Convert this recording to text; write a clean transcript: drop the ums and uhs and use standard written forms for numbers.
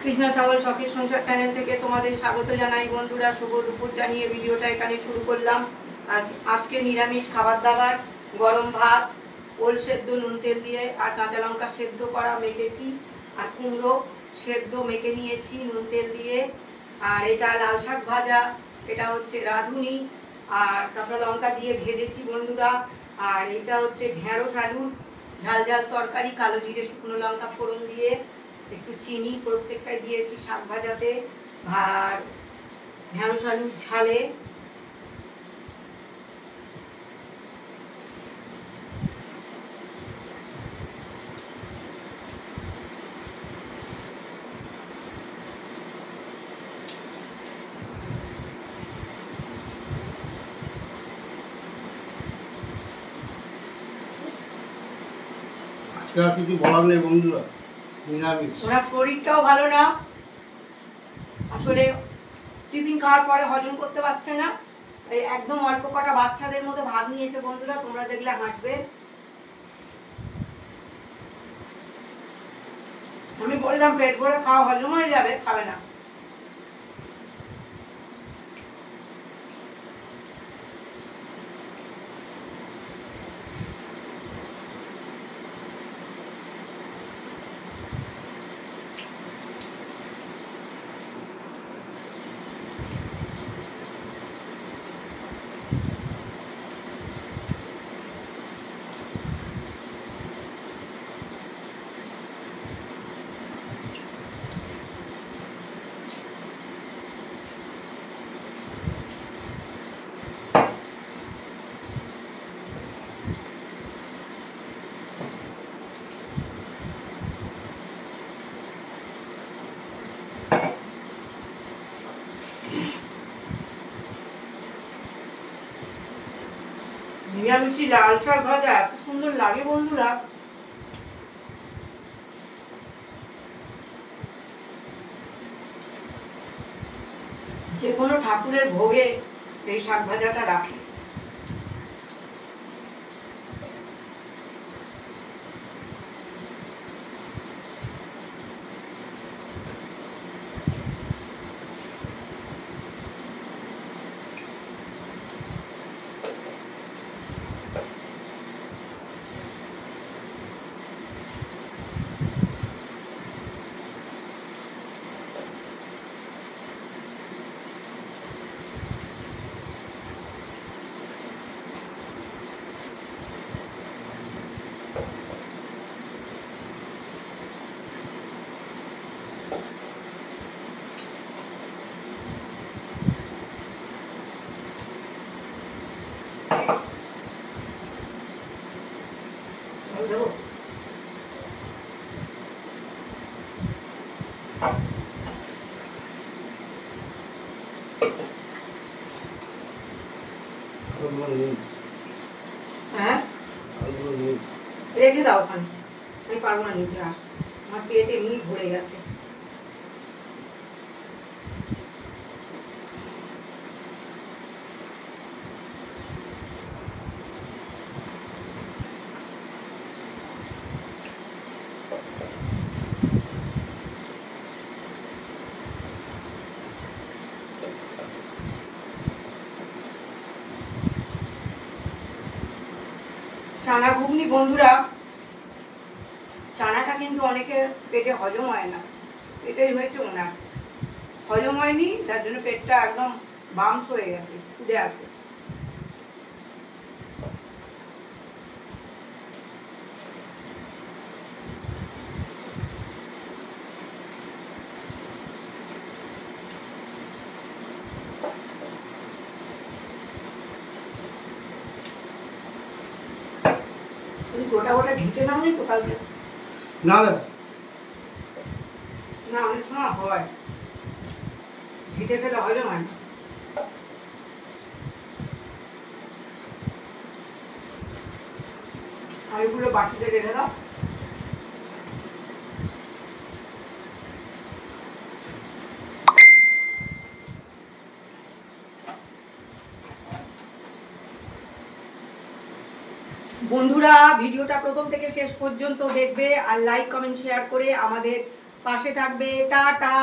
কৃষ্ণ সাগর শখের সংসার চ্যানেল থেকে তোমাদের স্বাগত জানাই বন্ধুরা। শুভ দুপুর জানিয়ে ভিডিওটা এখানে শুরু করলাম। আর আজকে নিরামিষ খাবার দাবার, গরম ভাত, ওল সেদ্ধ নুন তেল দিয়ে আর কাঁচা লঙ্কা সেদ্ধ করা মেখেছি, আর কুমড়ো সেদ্ধ মেখে নিয়েছি নুন তেল দিয়ে। আর এটা লাল শাক ভাজা, এটা হচ্ছে রাঁধুনি আর কাঁচা লঙ্কা দিয়ে ভেজেছি বন্ধুরা। আর এটা হচ্ছে ঢেঁড়স আলুর ঝাল ঝাল তরকারি, কালো জিরে শুকনো লঙ্কা ফোড়ন দিয়ে, একটু চিনি প্রত্যেকটাই দিয়েছি শাক ভাজাতে, আর ঢেঁড়স আলুর ঝালে। কিছু বলার নেই বন্ধুরা, নিরামিষ। ওনার শরীরটাও ভালো না, আসলে টিফিন খাওয়ার পরে হজম করতে পারছে না, এই একদম অল্প কটা বাচ্চাদের মতো ভাত নিয়েছে বন্ধুরা, তোমরা দেখলে হাসবে। আমি বললাম পেট ভরে খাওয়া হজম হয়ে যাবে, খাবে না। নিরামিষি লাল শাক ভাজা এত সুন্দর লাগে বন্ধুরা। যে কোনো ঠাকুরের ভোগে এই শাক ভাজাটা রাখে। হ্যাঁ রেখে দাও ওখানে, আমি পারবো না নিতে, আর আমার পেট এমনি ভরে গেছে। চানা ঘুগনি বন্ধুরা, চানাটা কিন্তু অনেকের পেটে হজম হয় না, এটাই হয়েছে ওনার, হজম হয়নি, যার জন্য পেটটা একদম বামস হয়ে গেছে, ফুলে আছে। গোটা গোটা ঘিটে নাও নি তো কালকে? না না, অনেক সময় হয় ঘিটে খেলে হজম হয় না। আর এগুলো বাটিতে রেখে দাও। বন্ধুরা ভিডিওটা প্রথম থেকে শেষ পর্যন্ত দেখবে আর লাইক কমেন্ট শেয়ার করে আমাদের পাশে থাকবে। টাটা।